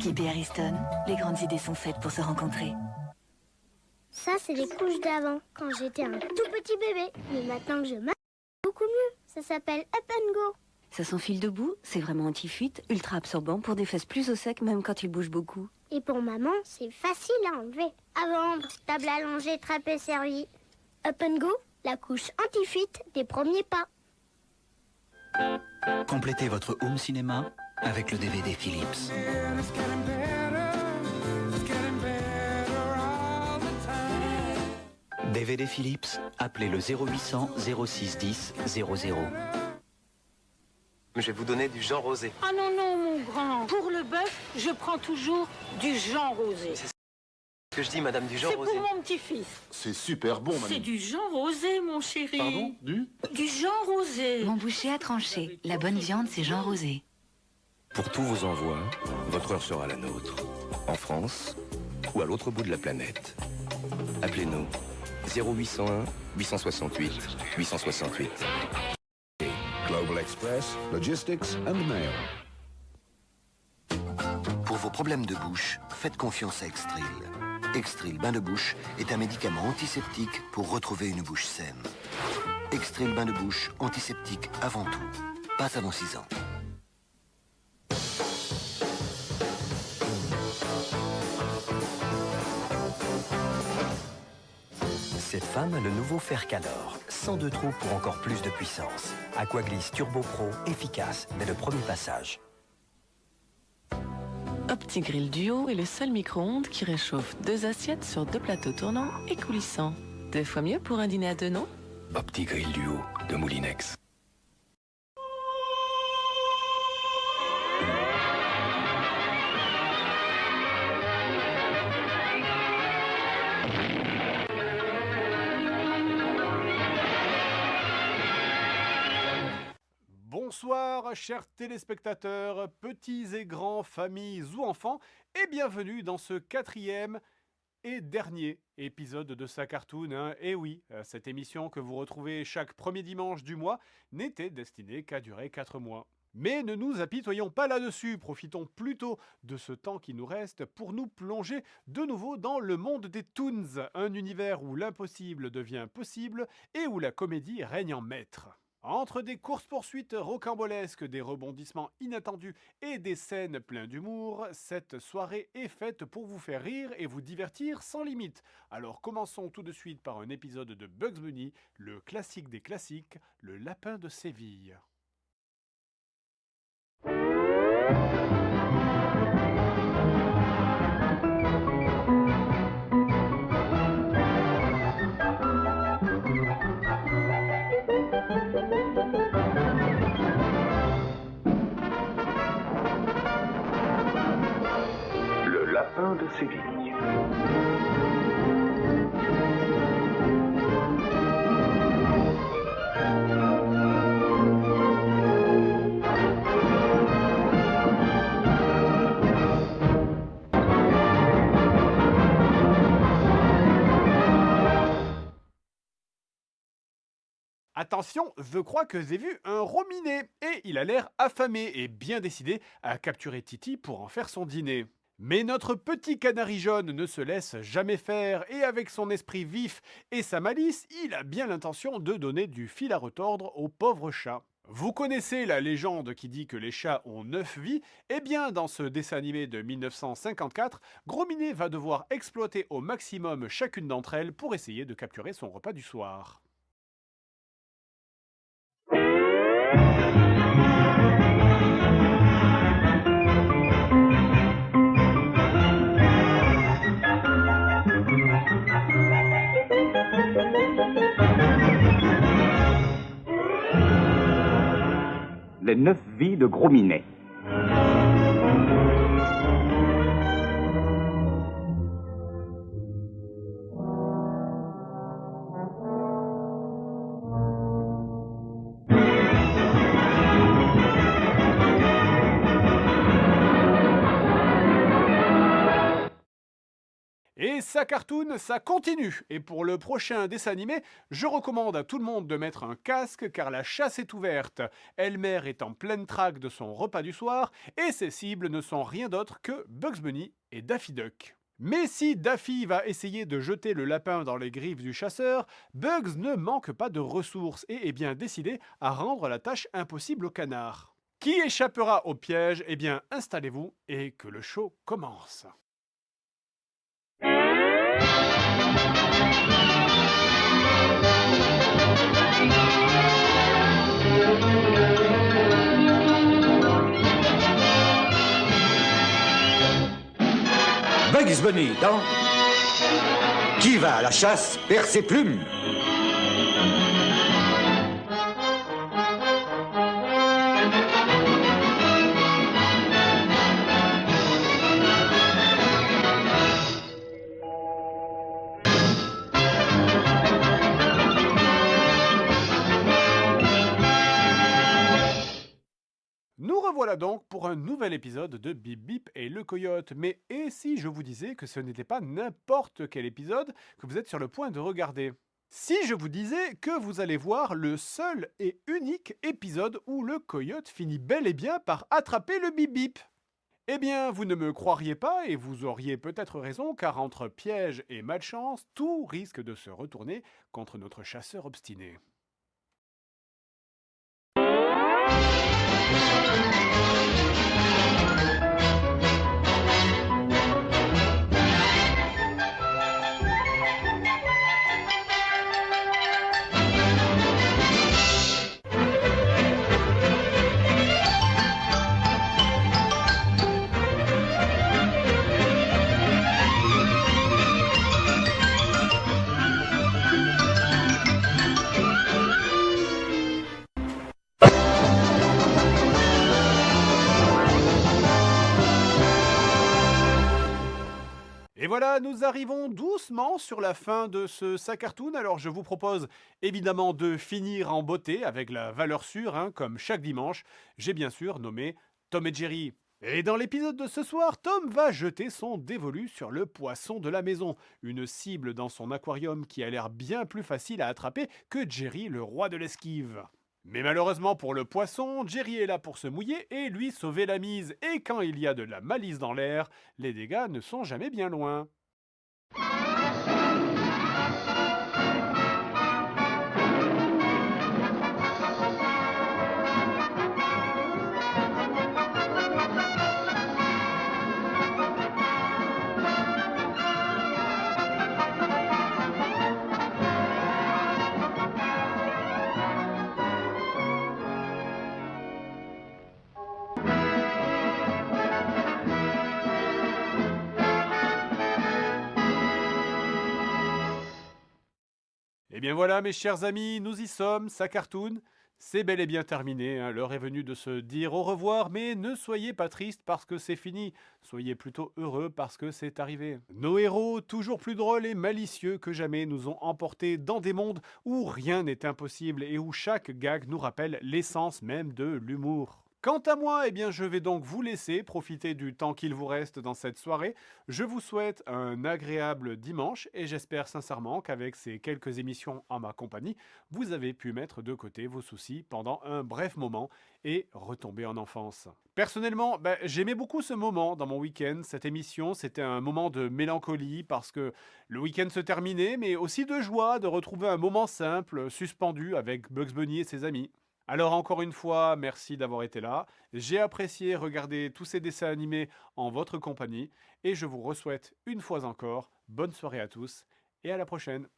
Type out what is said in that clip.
Skip et Ariston, les grandes idées sont faites pour se rencontrer. Ça, c'est les couches d'avant, quand j'étais un tout petit bébé. Mais maintenant que je marche, beaucoup mieux. Ça s'appelle Up and Go. Ça s'enfile debout, c'est vraiment anti-fuite, ultra absorbant pour des fesses plus au sec même quand il bouge beaucoup. Et pour maman, c'est facile à enlever. À vendre, table allongée, trapé servi. Up and Go, la couche anti-fuite des premiers pas. Complétez votre home cinéma avec le DVD Philips. DVD Philips, appelez le 0800 06 10 00. Je vais vous donner du Jean Rosé. Ah non, non, mon grand. Pour le bœuf, je prends toujours du Jean Rosé. C'est ce que je dis, madame, du Jean C'est Rosé. pour mon petit-fils. C'est super bon, C'est madame. du Jean Rosé, mon chéri. Pardon, Du Jean Rosé. Mon boucher a tranché. La bonne viande, c'est Jean Rosé. Pour tous vos envois, votre heure sera la nôtre. En France ou à l'autre bout de la planète. Appelez-nous 0801 868 868. Global Express, Logistics and Mail. Pour vos problèmes de bouche, faites confiance à Extril. Extril Bain de Bouche est un médicament antiseptique pour retrouver une bouche saine. Extril Bain de Bouche, antiseptique avant tout. Pas avant 6 ans. Cette femme a le nouveau Fercalor. 102 trous pour encore plus de puissance. Aquaglisse Turbo Pro, efficace dès le premier passage. OptiGrill Duo est le seul micro-ondes qui réchauffe 2 assiettes sur 2 plateaux tournants et coulissants. 2 fois mieux pour un dîner à 2, non? OptiGrill Duo de Moulinex. Bonsoir, chers téléspectateurs, petits et grands, familles ou enfants, et bienvenue dans ce 4e et dernier épisode de Sa Cartoon. Et oui, cette émission que vous retrouvez chaque premier dimanche du mois n'était destinée qu'à durer 4 mois. Mais ne nous apitoyons pas là-dessus, profitons plutôt de ce temps qui nous reste pour nous plonger de nouveau dans le monde des Toons, un univers où l'impossible devient possible et où la comédie règne en maître. Entre des courses-poursuites rocambolesques, des rebondissements inattendus et des scènes pleines d'humour, cette soirée est faite pour vous faire rire et vous divertir sans limite. Alors commençons tout de suite par un épisode de Bugs Bunny, le classique des classiques, le lapin de Séville. Le lapin de Séville. Attention, je crois que j'ai vu un rominet et il a l'air affamé et bien décidé à capturer Titi pour en faire son dîner. Mais notre petit canari jaune ne se laisse jamais faire et avec son esprit vif et sa malice, il a bien l'intention de donner du fil à retordre au pauvre chat. Vous connaissez la légende qui dit que les chats ont 9 vies? Eh bien, dans ce dessin animé de 1954, Gros Minet va devoir exploiter au maximum chacune d'entre elles pour essayer de capturer son repas du soir. Les 9 vies de Gros Minet. Et Et ça cartoon, ça continue. Et pour le prochain dessin animé, je recommande à tout le monde de mettre un casque car la chasse est ouverte. Elmer est en pleine traque de son repas du soir et ses cibles ne sont rien d'autre que Bugs Bunny et Daffy Duck. Mais si Daffy va essayer de jeter le lapin dans les griffes du chasseur, Bugs ne manque pas de ressources et est bien décidé à rendre la tâche impossible au canard. Qui échappera au piège? Eh bien, installez-vous et que le show commence. Bugs Bunny dans Qui va à la chasse perd ses plumes. Nous revoilà donc pour un nouvel épisode de Bip Bip et le Coyote. Mais et si je vous disais que ce n'était pas n'importe quel épisode que vous êtes sur le point de regarder? Si je vous disais que vous allez voir le seul et unique épisode où le coyote finit bel et bien par attraper le Bip Bip? Eh bien, vous ne me croiriez pas et vous auriez peut-être raison car entre piège et malchance, tout risque de se retourner contre notre chasseur obstiné. Et voilà, nous arrivons doucement sur la fin de ce Sacartoon. Alors je vous propose évidemment de finir en beauté avec la valeur sûre, comme chaque dimanche. J'ai bien sûr nommé Tom et Jerry. Et dans l'épisode de ce soir, Tom va jeter son dévolu sur le poisson de la maison, une cible dans son aquarium qui a l'air bien plus facile à attraper que Jerry, le roi de l'esquive. Mais malheureusement pour le poisson, Jerry est là pour se mouiller et lui sauver la mise. Et quand il y a de la malice dans l'air, les dégâts ne sont jamais bien loin. Et bien voilà mes chers amis, nous y sommes, Sacartoon. C'est bel et bien terminé, l'heure est venue de se dire au revoir, mais ne soyez pas tristes parce que c'est fini. Soyez plutôt heureux parce que c'est arrivé. Nos héros, toujours plus drôles et malicieux que jamais, nous ont emportés dans des mondes où rien n'est impossible et où chaque gag nous rappelle l'essence même de l'humour. Quant à moi, eh bien, je vais donc vous laisser profiter du temps qu'il vous reste dans cette soirée. Je vous souhaite un agréable dimanche et j'espère sincèrement qu'avec ces quelques émissions en ma compagnie, vous avez pu mettre de côté vos soucis pendant un bref moment et retomber en enfance. Personnellement, j'aimais beaucoup ce moment dans mon week-end. Cette émission, c'était un moment de mélancolie parce que le week-end se terminait, mais aussi de joie de retrouver un moment simple, suspendu avec Bugs Bunny et ses amis. Alors encore une fois, merci d'avoir été là. J'ai apprécié regarder tous ces dessins animés en votre compagnie et je vous souhaite une fois encore bonne soirée à tous et à la prochaine.